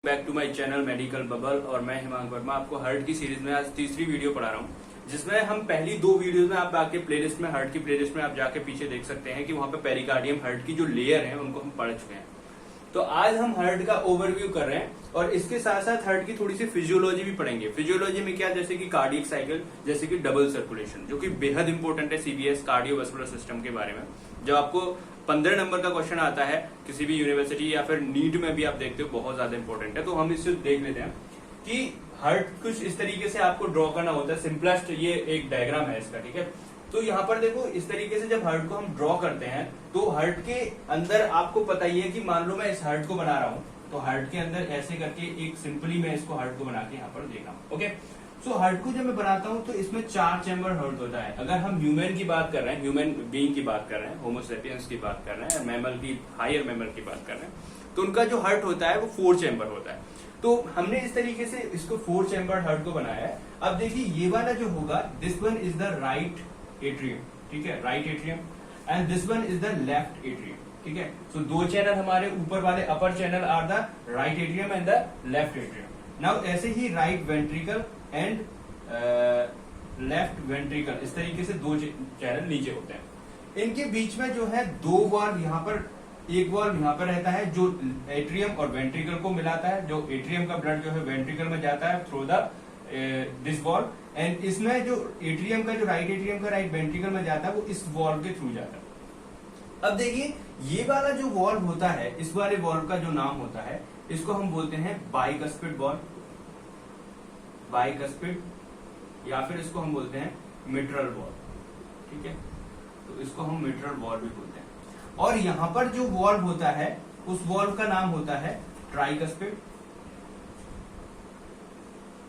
Back to my channel medical bubble और मैं हिमांक वर्मा आपको हार्ट की सीरीज में आज तीसरी वीडियो पढ़ा रहा हूँ, जिसमें हम पहली दो वीडियोस में आप आके प्लेलिस्ट में हार्ट की प्लेलिस्ट में आप जाके पीछे देख सकते हैं कि वहां पे पेरिकार्डियम हार्ट की जो लेयर है उनको हम पढ़ चुके हैं। तो आज हम हार्ट का ओवरव्यू कर रहे हैं और इसके साथ साथ हार्ट की थोड़ी सी फिजियोलॉजी भी पढ़ेंगे। फिजियोलॉजी में क्या, जैसे कि कार्डियक साइकिल, जैसे कि डबल सर्कुलेशन, जो कि बेहद इंपॉर्टेंट है सीबीएस कार्डियोवास्कुलर सिस्टम के बारे में। जब आपको 15 नंबर का क्वेश्चन आता है किसी भी यूनिवर्सिटी या फिर नीट में भी आप देखते हो, बहुत ज्यादा इंपॉर्टेंट है। तो हम इससे देख लेते हैं कि हार्ट कुछ इस तरीके से आपको ड्रॉ करना होता है। सिंपलेस्ट ये एक डायग्राम है इसका, ठीक है। तो यहाँ पर देखो, इस तरीके से जब हार्ट को हम ड्रॉ करते हैं तो हार्ट के अंदर आपको पता ही है कि मान लो मैं इस हार्ट को बना रहा हूँ, तो हार्ट के अंदर ऐसे करके एक सिंपली मैं इसको हार्ट को बना के यहाँ पर देख रहा हूँ। ओके, सो हार्ट को जब मैं बनाता हूँ तो इसमें 4 चैम्बर हार्ट होता है। अगर हम ह्यूमन की बात कर रहे हैं, ह्यूमन बीइंग की बात कर रहे हैं, होमोसेपियंस की बात कर रहे हैं, मैमल की, हायर मैमल की बात कर रहे हैं, तो उनका जो हार्ट होता है वो 4 चैम्बर होता है। तो हमने इस तरीके से इसको 4 चैम्बर हार्ट को बनाया है। अब देखिए ये वाला जो होगा, this one is the right atrium, ठीक है, right atrium, and this one is the left atrium, ठीक है। सो 2 चैनल हमारे ऊपर वाले upper channel are the right atrium and the left atrium. Now ऐसे ही right ventricle and left ventricle, इस तरीके से 2 चैनल नीचे होते हैं। इनके बीच में जो है 2 वाल्व, यहाँ पर एक वाल्व यहाँ पर रहता है जो एट्रियम और वेंट्रिकल को मिलाता है। जो एट्रियम का ब्लड जो है वेंट्रिकल में जाता है through the this valve, and इसमें जो एट्रियम का, जो राइट एट्रियम का राइट वेंट्रिकल में जाता है वो इस वाल्व के थ्रू जाता है। अब देखिए ये वाला जो वाल्व होता है, इस वाले वाल्व का जो नाम होता है, इसको हम बोलते हैं बाइकस्पिड वाल्व, बाइकस्पिड, या फिर इसको हम बोलते हैं मिट्रल वाल्व, ठीक है। तो इसको हम मिट्रल वाल्व भी बोलते हैं। और यहां पर जो वाल्व होता है उस वाल्व का नाम होता है ट्राइकस्पिड,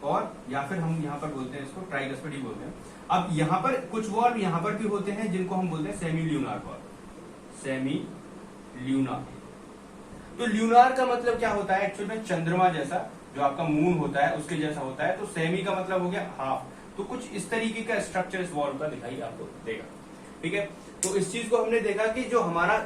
और या फिर हम यहां पर बोलते हैं इसको ट्राइकस्पिड ही बोलते हैं। अब यहां पर कुछ वाल्व यहां पर भी होते हैं जिनको हम बोलते हैं सेमी ल्यूनार वाल्व, सेमी ल्यूनार। तो ल्यूनार का मतलब क्या होता है, एक्चुअली में चंद्रमा जैसा, जो आपका मून होता है उसके जैसा होता है। तो सेमी का मतलब हो गया हाफ। तो कुछ इस तरीके का स्ट्रक्चर इस वाल्व का दिखाई आपको देगा, ठीक है। तो इस चीज को हमने देखा कि जो हमारा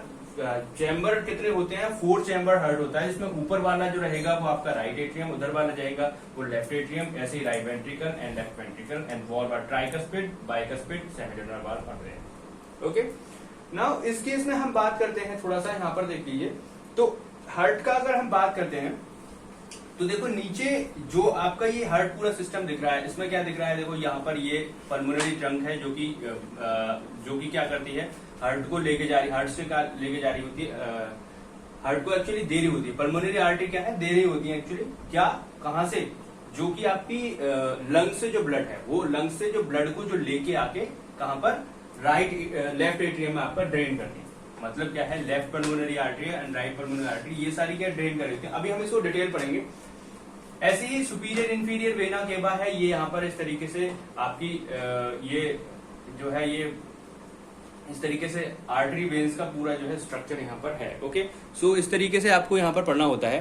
चैम्बर कितने होते हैं, 4 चैम्बर हार्ट होता है। इसमें ऊपर वाला जो रहेगा वो आपका राइट एट्रियम, उधर वाला जाएगा वो लेफ्ट एट्रियम, ऐसे ही right ventricle and left ventricle, and valve are tricuspid, bicuspid, semilunar valve बन रहे हैं। ओके, नाउ इस केस में हम बात करते हैं, थोड़ा सा यहाँ पर देख लीजिए। तो हार्ट का अगर हम बात करते हैं तो देखो नीचे जो आपका ये हार्ट पूरा सिस्टम दिख रहा है, इसमें क्या दिख रहा है, देखो यहाँ पर ये पल्मोनरी ट्रंक है जो कि क्या करती है, हार्ट को लेके जा रही, हार्ट से लेके जा रही होती है, हार्ट को एक्चुअली दे रही होती है। पल्मोनरी आर्टरी क्या है, दे रही होती है एक्चुअली, क्या, कहां से, जो कि आपकी लंग्स से जो ब्लड है, वो लंग्स से जो ब्लड को जो लेके आके कहां पर, लेफ्ट एट्रियम में आपका ड्रेन करती है। मतलब क्या है, left pulmonary artery and right pulmonary artery, ये सारी क्या ड्रेन कर रही है। अभी हम इसको डिटेल पढ़ेंगे। ऐसे ही सुपीरियर इंफीरियर वेना केवा है, ये यहाँ पर इस तरीके से आपकी ये जो है, ये इस तरीके से आर्टरी वेन्स का पूरा जो है स्ट्रक्चर यहाँ पर है। ओके, सो इस तरीके से आपको यहाँ पर पढ़ना होता है।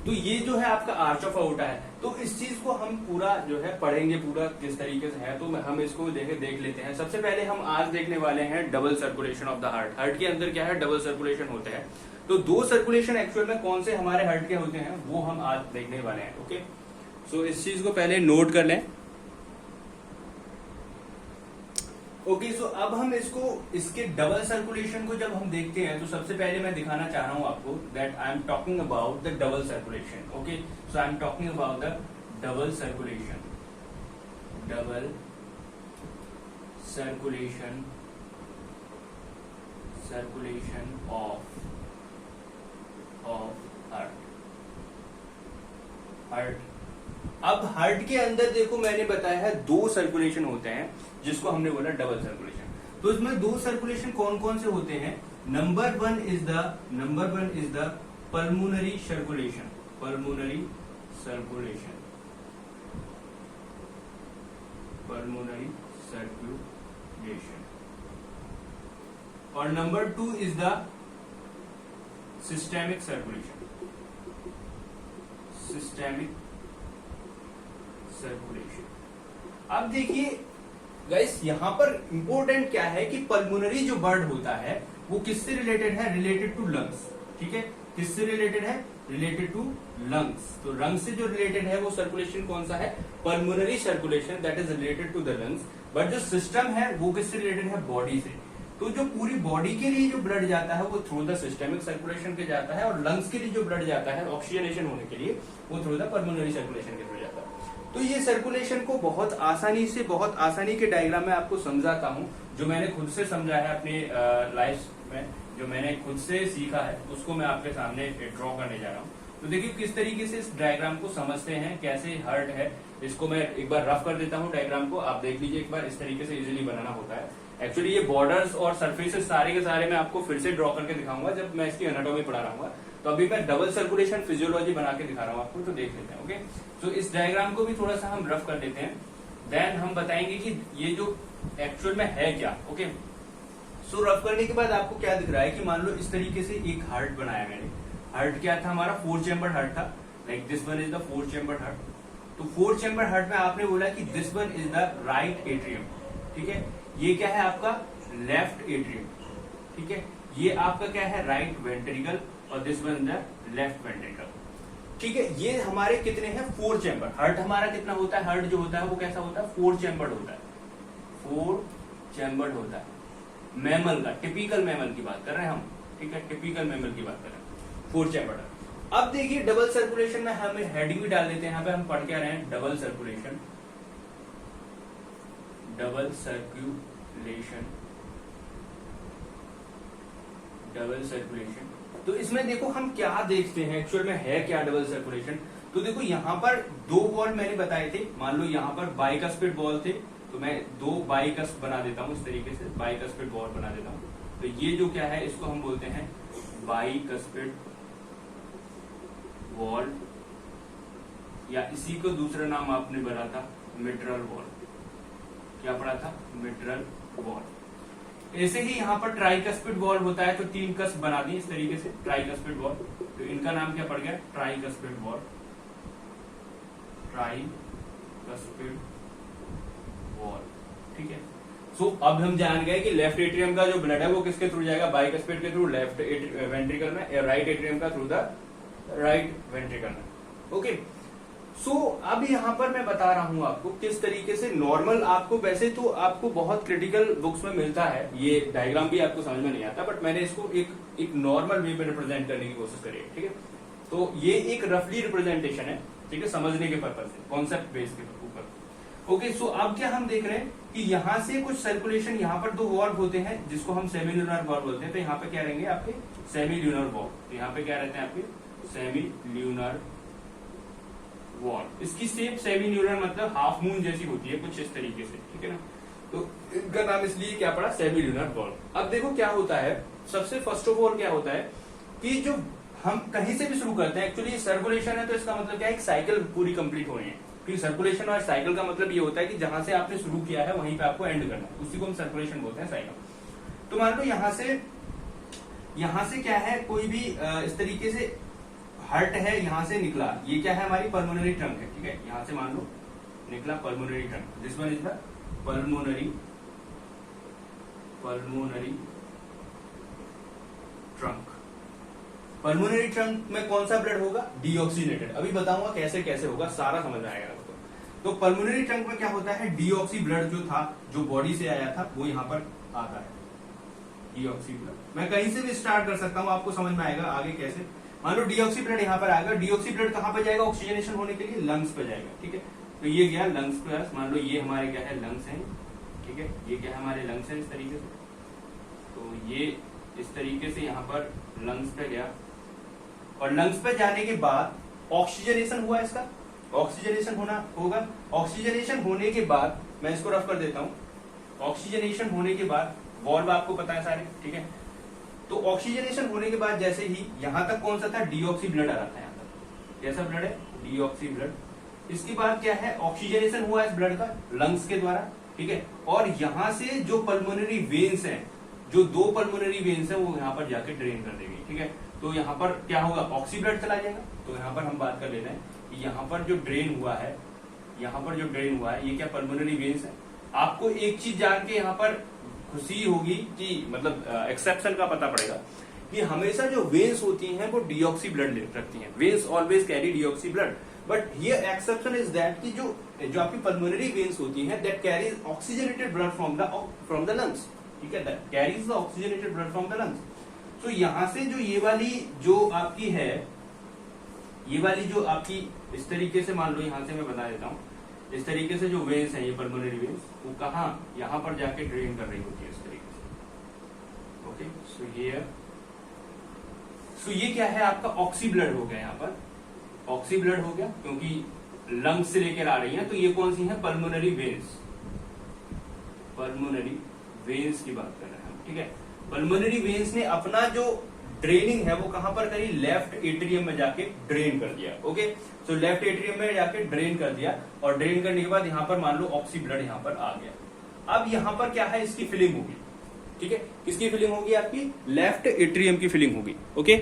तो ये जो है आपका आर्च ऑफ आउटा है। तो इस चीज को हम पूरा जो है पढ़ेंगे, पूरा किस तरीके से है, तो हम इसको देख लेते हैं। सबसे पहले हम आज देखने वाले हैं double circulation of the heart. Heart के अंदर क्या है, डबल सर्कुलेशन होते हैं। तो 2 सर्कुलेशन एक्चुअल में कौन से हमारे हार्ट के होते हैं वो हम आज देखने वाले हैं। ओके, सो इस चीज को पहले नोट कर लें। ओके, सो अब हम इसके डबल सर्कुलेशन को जब हम देखते हैं तो सबसे पहले मैं दिखाना चाह रहा हूं आपको that I am talking about the double circulation. Okay, so I am talking about the double circulation, double circulation, circulation of heart. अब हार्ट के अंदर देखो, मैंने बताया है 2 सर्कुलेशन होते हैं, जिसको हमने बोला डबल सर्कुलेशन। तो इसमें 2 सर्कुलेशन कौन कौन से होते हैं। Number one is the pulmonary circulation, pulmonary circulation, pulmonary circulation. और number 2 is the systemic circulation, systemic circulation. अब देखिए गाइस, यहां पर इंपॉर्टेंट क्या है कि पल्मोनरी जो ब्लड होता है वो किससे रिलेटेड है, रिलेटेड टू लंग्स, ठीक है। किससे रिलेटेड है? Related to lungs. तो लंग्स से जो रिलेटेड है वो सर्कुलेशन कौन सा है? Pulmonary circulation, that is related to the lungs. But जो सिस्टम है वो किससे रिलेटेड है? बॉडी से। तो जो पूरी बॉडी के लिए जो ब्लड जाता है वो थ्रू द सिस्टेमिक सर्कुलेशन के जाता है, और लंग्स के लिए जो ब्लड जाता है ऑक्सीजनेशन होने के लिए वो थ्रू द पल्मोनरी सर्कुलेशन के थ्रू जाता है। तो ये सर्कुलेशन को बहुत आसानी के डायग्राम में आपको समझाता हूँ, जो मैंने खुद से समझा है अपनी लाइफ में, जो मैंने खुद से सीखा है उसको मैं आपके सामने ड्रॉ करने जा रहा हूँ। तो देखिए किस तरीके से इस डायग्राम को समझते हैं, कैसे हार्ट है। इसको मैं एक बार रफ कर देता हूँ डायग्राम को, आप देख लीजिए एक बार। इस तरीके से इजीली बनाना होता है। एक्चुअली ये बॉर्डर्स और सरफेसेस सारे के सारे मैं आपको फिर से ड्रॉ करके दिखाऊंगा जब मैं इसकी एनाटॉमी पढ़ा रहा हूँ। तो अभी मैं डबल सर्कुलेशन फिजियोलॉजी बना के दिखा रहा हूँ आपको, तो देख लेते हैं। ओके, तो इस डायग्राम को भी थोड़ा सा हम रफ कर देते हैं, देन हम बताएंगे कि ये जो एक्चुअल में है क्या। ओके, सो रफ करने के बाद आपको क्या दिख रहा है कि मान लो इस तरीके से एक हार्ट बनाया मैंने। हार्ट क्या था हमारा? 4 चैम्बर हार्ट था, like this one is the 4 chamber heart. तो 4 चैम्बर हार्ट में आपने बोला कि this one is the right atrium, ठीक है। ये क्या है आपका? लेफ्ट एट्रियम, ठीक है। ये आपका क्या है? राइट वेंट्रिकल, और this one the left ventricle, ठीक है। ये हमारे कितने हैं? 4 चैम्बर। हार्ट हमारा कितना होता है? हार्ट जो होता है वो कैसा होता है? 4 चैम्बर्ड होता है, 4 चैम्बर्ड होता है। मैमल का, टिपिकल मैमल की बात कर रहे हैं हम, ठीक है, टिपिकल मैमल की बात कर रहे हैं, 4 चैम्बर्ड। अब देखिए डबल सर्कुलेशन में हमें हेडिंग भी डाल देते हैं, यहाँ पे हम पढ़ के आ रहे हैं double circulation, double circulation, double circulation. तो इसमें देखो हम क्या देखते हैं, एक्चुअल में है क्या डबल सर्कुलेशन। तो देखो यहाँ पर 2 वॉल मैंने बताए थे, मान लो यहाँ पर बाइकस्पिड वॉल थे, तो मैं 2 बाइकस्प बना देता हूँ इस तरीके से, बाइकस्पिड वॉल बना देता हूँ। तो ये जो क्या है इसको हम बोलते हैं बाइकस्पिड वॉल, या इसी को दूसरा नाम आपने बना था मिट्रल वॉल। क्या पढ़ा था? Mitral valve. ऐसे ही यहाँ पर ट्राइकस्पिड वॉल होता है, तो 3 कस्प बना दी इस तरीके से, ट्राइकस्पिड वॉल। तो इनका नाम क्या पड़ गया? ट्राइकस्पिड वॉल, ट्राइकस्पिड वॉल, ठीक है। सो अब हम जान गए कि लेफ्ट एट्रियम का जो ब्लड है वो किसके थ्रू जाएगा? बाइकस्पिड के थ्रू लेफ्ट वेंट्रिकल में, राइट एट्रियम का थ्रू द राइट वेंट्रिकल में। ओके, सो अब यहाँ पर मैं बता रहा हूँ आपको किस तरीके से नॉर्मल, आपको वैसे तो आपको बहुत क्रिटिकल बुक्स में मिलता है, ये डायग्राम भी आपको समझ में नहीं आता, बट मैंने इसको एक नॉर्मल वे में रिप्रेजेंट करने की कोशिश करी है, ठीक है। तो ये एक रफली रिप्रेजेंटेशन है, ठीक है, समझने के पर्पज से, कॉन्सेप्ट बेस के ऊपर। ओके, सो अब क्या हम देख रहे हैं कि यहाँ से कुछ सर्कुलेशन, यहाँ पर 2 वॉल्व होते हैं जिसको हम सेमी ल्यूनर वॉल्व बोलते हैं। तो यहाँ पे क्या रहेंगे आपके? Semi lunar valve. तो यहाँ पे क्या रहते हैं आपके? Semi lunar wall. इसकी शेप सेमी ल्यूनर मतलब हाफ मून जैसी होती है कुछ इस तरीके से, ठीक है ना। तो इनका नाम इसलिए क्या पड़ा? Semi lunar wall. अब देखो क्या होता है, सबसे फर्स्ट ऑफ ऑल क्या होता है कि जो हम कहीं से भी शुरू करते हैं, एक्चुअली सर्कुलेशन है तो इसका मतलब क्या है? एक साइकिल पूरी कंप्लीट हो रही है, क्योंकि सर्कुलेशन और साइकिल का मतलब ये होता है कि जहां से आपने शुरू किया है वहीं पे आपको एंड करना है, उसी को हम सर्कुलेशन बोलते हैं, साइकिल। तो मान लो यहाँ से क्या है, कोई भी इस तरीके से हार्ट है, यहां से निकला, ये क्या है? हमारी पल्मोनरी ट्रंक है, ठीक है। यहां से मान लो निकला pulmonary trunk, this one is the pulmonary trunk. Pulmonary trunk में कौन सा ब्लड होगा? डीऑक्सीनेटेड। अभी बताऊंगा कैसे कैसे होगा, सारा समझ में आएगा आपको। तो पल्मोनरी ट्रंक में क्या होता है? डीऑक्सी ब्लड जो था, जो बॉडी से आया था, वो यहाँ पर आता है, डीऑक्सी ब्लड। मैं कहीं से भी स्टार्ट कर सकता हूँ, आपको समझ में आएगा आगे कैसे। मान लो डीऑक्सी ब्लड यहाँ पर आएगा, डीऑक्सी ब्लड कहाँ पे जाएगा? ऑक्सीजनेशन होने के लिए लंग्स पे जाएगा, ठीक है। तो ये गया लंग्स पे, मान लो ये हमारे क्या है? लंग्स हैं, ठीक है। ये क्या है? हमारे लंग्स हैं इस तरीके से। तो ये इस तरीके से यहाँ पर लंग्स पे गया, और लंग्स पे जाने के बाद ऑक्सीजनेशन हुआ इसका, ऑक्सीजनेशन होगा। ऑक्सीजनेशन होने के बाद मैं इसको रफ कर देता हूँ। ऑक्सीजनेशन होने के बाद वॉल्व आपको पता है सारे, ठीक है। तो ऑक्सीजनेशन होने के बाद जैसे ही यहां तक कौन सा था? डीऑक्सी ब्लड आ रहा था यहाँ तक। कैसा ब्लड है? Deoxy blood. इसके बाद क्या है? ऑक्सीजनेशन हुआ इस ब्लड का लंग्स के द्वारा, ठीक है। और यहां से जो पल्मोनरी वेन्स हैं, जो 2 पल्मोनरी वेन्स हैं, वो यहाँ पर जाके ड्रेन कर देगी, ठीक है। तो यहाँ पर क्या होगा? ऑक्सी ब्लड चला जाएगा। तो यहाँ पर हम बात कर लेते हैं कि यहाँ पर जो ड्रेन हुआ है, यहाँ पर जो ड्रेन हुआ है, ये क्या पल्मोनरी वेन्स है। आपको एक चीज जान के यहाँ पर खुशी होगी कि मतलब एक्सेप्शन का पता पड़ेगा कि हमेशा जो वेन्स होती हैं वो डीऑक्सी ब्लड रखती हैं, veins always carry deoxy blood, but here exception is that कि जो आपकी पल्मोनरी वेन्स होती हैं that carries oxygenated blood from the lungs, ठीक है, that carries the oxygenated blood from the lungs. तो यहां से जो ये वाली जो आपकी है, ये वाली जो आपकी इस तरीके से मान लो, यहां से मैं बता देता हूं, इस तरीके से जो वेन्स है ये पल्मोनरी वेन्स, वो कहां यहां पर जाके ड्रेन कर रही होती है इस तरीके से। ओके, सो ये क्या है आपका ऑक्सी ब्लड हो गया, यहाँ पर ऑक्सी ब्लड हो गया क्योंकि लंग्स से लेकर आ रही है। तो ये कौन सी है? पल्मोनरी वेन्स, पल्मोनरी वेन्स की बात कर रहे हैं हम, ठीक है। पल्मोनरी वेन्स ने अपना जो ड्रेनिंग है वो कहां पर करी? लेफ्ट एट्रियम में जाके ड्रेन कर दिया। ओके, तो लेफ्ट एट्रियम में जाके ड्रेन कर दिया, और ड्रेन करने के बाद यहां पर मान लो ऑक्सी ब्लड यहां पर आ गया। अब यहां पर क्या है? इसकी फिलिंग होगी, ठीक है। किसकी फिलिंग होगी? आपकी लेफ्ट एट्रियम की फिलिंग होगी। ओके,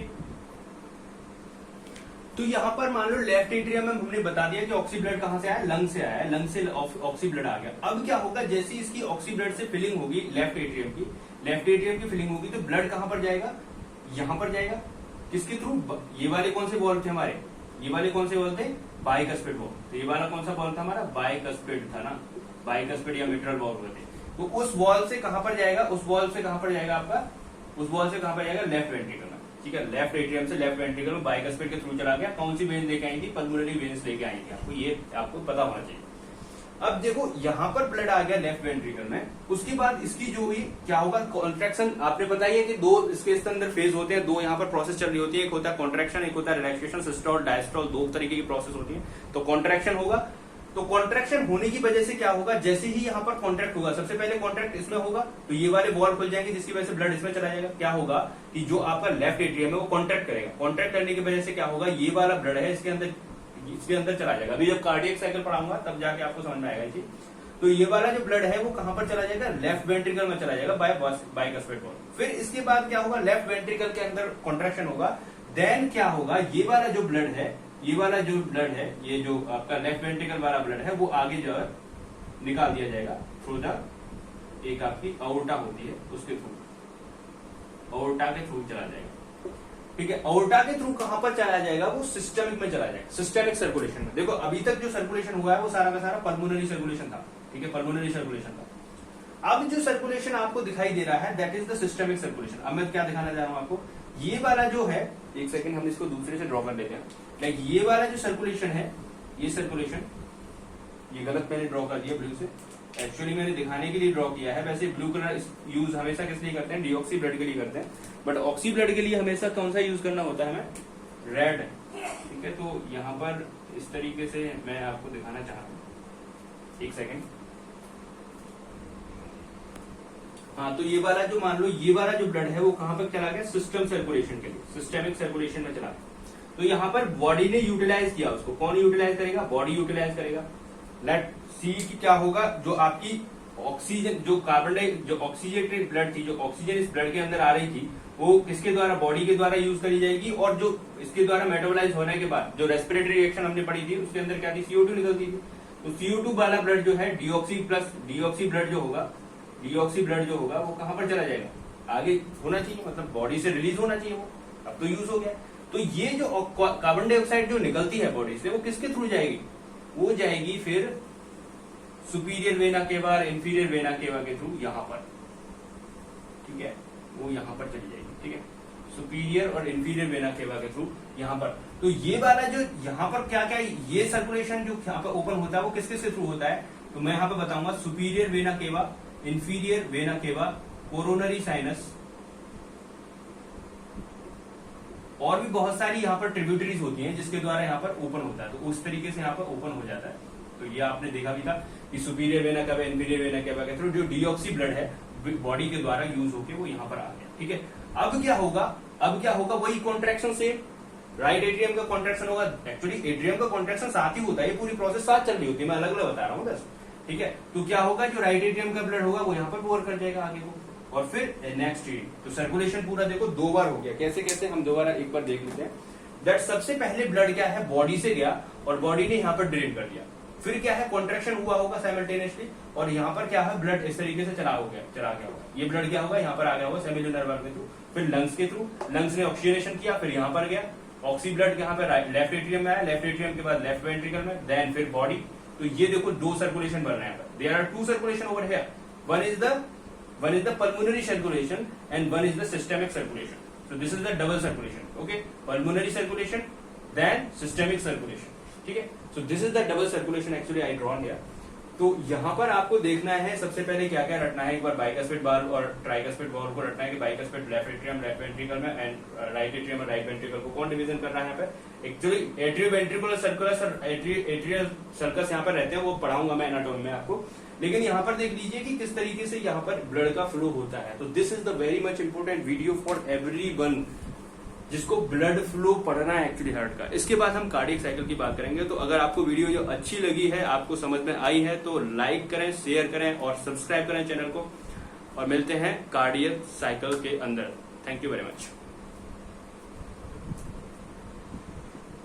तो यहां पर मान लो लेफ्ट एट्रियम में हमने बता दिया कि ऑक्सी ब्लड कहां से आया? लंग से आया, लंग से ऑक्सी ब्लड आ गया। अब क्या होगा? जैसे इसकी ऑक्सी ब्लड से फिलिंग होगी लेफ्ट एट्रियम की, लेफ्ट एट्रियम की फिलिंग होगी, तो ब्लड कहां पर जाएगा? यहां पर जाएगा। किसके थ्रू? ये वाले कौन से वॉल्व थे हमारे? ये वाले कौन से वॉल्व थे? Bicuspid valve. तो ये वाला कौन सा वॉल्व था हमारा? बाइकस्पिड था ना, बाइकस्पिड या मिट्रल वॉल्व थे। तो उस वॉल्व से कहां पर जाएगा? उस वॉल्व से कहां पर जाएगा आपका? उस वॉल्व से कहां पर जाएगा? लेफ्ट वेंट्रिकल में, ठीक है। लेफ्ट एट्रियम से लेफ्ट वेंट्रिकल में बाइकस्पिड के थ्रू चला गया। कौन सी वेन लेके आई थी? पल्मोनरी वेन्स लेके आई थी। आपको ये आपको पता होना चाहिए। अब देखो यहां पर ब्लड आ गया लेफ्ट वेंट्रिकल में, उसके बाद इसकी जो हुई क्या होगा? कॉन्ट्रैक्शन। आपने बताया है कि दो इसके अंदर फेज होते हैं, दो यहाँ पर प्रोसेस चल रही होती है, एक होता है कॉन्ट्रैक्शन, एक होता है रिलैक्सेशन, सिस्टोल डायस्टोल, दो तरीके की प्रोसेस होती है। तो कॉन्ट्रैक्शन होगा, तो कॉन्ट्रैक्शन होने की वजह से क्या होगा? जैसे ही यहाँ पर कॉन्ट्रैक्ट होगा, सबसे पहले कॉन्ट्रैक्ट इसमें होगा, तो ये वाले वॉल खुल जाएंगे, जिसकी वजह से ब्लड इसमें चला जाएगा। क्या होगा कि जो आपका लेफ्ट एट्रियम है वो कॉन्ट्रैक्ट करेगा, कॉन्ट्रैक्ट करने की वजह से क्या होगा? ये वाला ब्लड है इसके अंदर चला जाएगा। अभी जब कार्डियक साइकिल पढ़ाऊंगा तब जाके आपको समझ में आएगा ये। तो ये वाला जो ब्लड है वो कहां पर चला जाएगा? लेफ्ट वेंट्रिकल में चला जाएगा बाइकस्पिड वॉल्व। फिर इसके बाद क्या होगा? लेफ्ट वेंट्रिकल के अंदर कॉन्ट्रैक्शन होगा। देन क्या होगा? ये वाला जो ब्लड है, ये वाला जो ब्लड है, ये जो आपका लेफ्ट वेंट्रिकल वाला ब्लड है, वो आगे जो है निकाल दिया जाएगा थ्रू द, एक आपकी अओर्टा होती है उसके थ्रू, अओर्टा के थ्रू चला जाएगा, ठीक है। अओर्टा के थ्रू कहां पर चला जाएगा? वो सिस्टमिक में चला जाएगा, सिस्टमिक सर्कुलेशन में। देखो अभी तक जो सर्कुलेशन हुआ है वो सारा का सारा पल्मोनरी सर्कुलेशन था, ठीक है, पल्मोनरी सर्कुलेशन था। अब जो सर्कुलेशन आपको दिखाई दे रहा है that is the systemic circulation. अब मैं क्या दिखाना चाह रहा हूं आपको? ये वाला जो है, एक सेकंड हम इसको दूसरे से ड्रॉ कर लेते हैं। लाइक ये वाला जो सर्कुलेशन है, ये सर्कुलेशन, ये गलत मैंने ड्रॉ कर दिया ब्लू से, एक्चुअली मैंने दिखाने के लिए ड्रॉ किया है। वैसे ब्लू कलर यूज हमेशा किस लिए करते हैं? डीऑक्सी ब्लड के लिए करते हैं, बट ऑक्सी ब्लड के लिए हमेशा कौन सा यूज करना होता है हमें? रेड, ठीक है। तो यहाँ पर इस तरीके से मैं आपको दिखाना चाह रहा हूँ, एक सेकेंड। हाँ, तो ये वाला जो मान लो ये वाला जो ब्लड है वो कहां पर चला गया? सिस्टम सर्कुलेशन के लिए, सिस्टेमिक सर्कुलेशन में चला गया। तो यहाँ पर बॉडी ने यूटिलाइज किया उसको। कौन यूटिलाइज करेगा? बॉडी यूटिलाइज करेगा। लेट सी की क्या होगा? जो आपकी ऑक्सीजन, जो कार्बन जो ऑक्सीजनेटेड ब्लड थी, जो ऑक्सीजन इस ब्लड के अंदर आ रही थी, वो किसके द्वारा? बॉडी के द्वारा यूज करी जाएगी। और जो इसके द्वारा मेटाबोलाइज होने के बाद जो रेस्पिरेटरी रिएक्शन हमने पढ़ी थी उसके अंदर क्या थी? CO2 निकलती थी। तो CO2 वाला ब्लड जो है, डीऑक्सी ब्लड जो होगा, डीऑक्सी ब्लड जो होगा वो कहां पर चला जाएगा? आगे होना चाहिए, मतलब बॉडी से रिलीज होना चाहिए वो, अब तो यूज हो गया। तो ये जो कार्बन डाइऑक्साइड जो निकलती है बॉडी से, वो किसके थ्रू जाएगी? वो जाएगी फिर सुपीरियर वेना केवा और इंफीरियर वेना केवा के थ्रू यहाँ पर, ठीक है, वो यहाँ पर चली जाएगी, ठीक है, सुपीरियर और इंफीरियर वेना केवा के थ्रू यहाँ पर। तो ये वाला जो यहाँ पर क्या क्या ये सर्कुलेशन जो यहाँ पर ओपन होता है वो किसके से थ्रू होता है? तो मैं यहाँ पे बताऊंगा, superior vena cava, inferior vena cava, coronary sinus, और भी बहुत सारी यहाँ पर ट्रिब्यूटरीज होती हैं जिसके द्वारा यहाँ पर ओपन होता है। तो उस तरीके से यहाँ पर ओपन हो जाता है। तो ये आपने देखा भी था कि superior vena cava, inferior vena cava के थ्रू जो डीऑक्सी ब्लड है बॉडी के द्वारा यूज होके वो यहाँ पर आ गया, ठीक है। अब क्या होगा? अब क्या होगा? वही कॉन्ट्रैक्शन से राइट एट्रियम का कॉन्ट्रैक्शन होगा। एक्चुअली एट्रियम का कॉन्ट्रैक्शन साथ ही होता है, ये पूरी प्रोसेस साथ चल रही होती है, मैं अलग अलग बता रहा हूँ बस, ठीक है। तो क्या होगा? जो राइट एट्रियम का ब्लड होगा वो यहाँ पर पोर कर जाएगा आगे को, और फिर नेक्स्ट रीडिंग। तो सर्कुलेशन पूरा देखो 2 बार हो गया। कैसे कैसे हम दोबारा एक बार देख लेते हैं। दैट सबसे पहले ब्लड क्या है? बॉडी से गया और बॉडी ने यहाँ पर ड्रेन कर दिया। फिर क्या है, कॉन्ट्रेक्शन हुआ होगा साइमल्टेनियसली, और यहाँ पर क्या है, ब्लड इस तरीके से चला गया होगा। ये ब्लड क्या होगा, यहाँ पर आ गया होगा सेमिलुनर वर्ग के थ्रू, फिर लंग्स के थ्रू, लंग्स ने ऑक्सीजनेशन किया, फिर यहाँ पर गया ऑक्सी ब्लड, यहाँ पे लेफ्ट एट्रियम में आया, लेफ्ट एट्रियम के बाद लेफ्ट वेंट्रिकल में, देन फिर बॉडी। तो ये देखो 2 सर्कुलेशन बन रहे हैं। There are 2 circulation over here, one is the pulmonary circulation and one is the systemic circulation. So this is the double circulation. Okay, pulmonary circulation then systemic circulation. ठीक है, so this is the double circulation actually I drawn here. तो यहाँ पर आपको देखना है सबसे पहले क्या क्या रटना है। एक बार बाइकस्पिड वाल्व और ट्राइकस्पिड वाल्व को रटना है कि bicuspid left atrium left ventricle में एंड राइट एट्रियम और राइट वेंट्रिकल को कौन डिवीजन कर रहा है यहाँ पे। एक्चुअली एट्रियो वेंट्रिकुलर सर्कुलस और एट्रियल सर्कस यहाँ पर रहते हैं, वो पढ़ाऊंगा मैं एनाटॉमी में आपको। लेकिन यहाँ पर देख लीजिए कि किस तरीके से यहाँ पर ब्लड का फ्लो होता है। तो this is the very much important video for everyone जिसको ब्लड फ्लो पढ़ना है एक्चुअली हार्ट का। इसके बाद हम कार्डियक साइकिल की बात करेंगे। तो अगर आपको वीडियो जो अच्छी लगी है, आपको समझ में आई है, तो लाइक करें, शेयर करें और सब्सक्राइब करें चैनल को, और मिलते हैं कार्डियक साइकिल के अंदर। Thank you very much.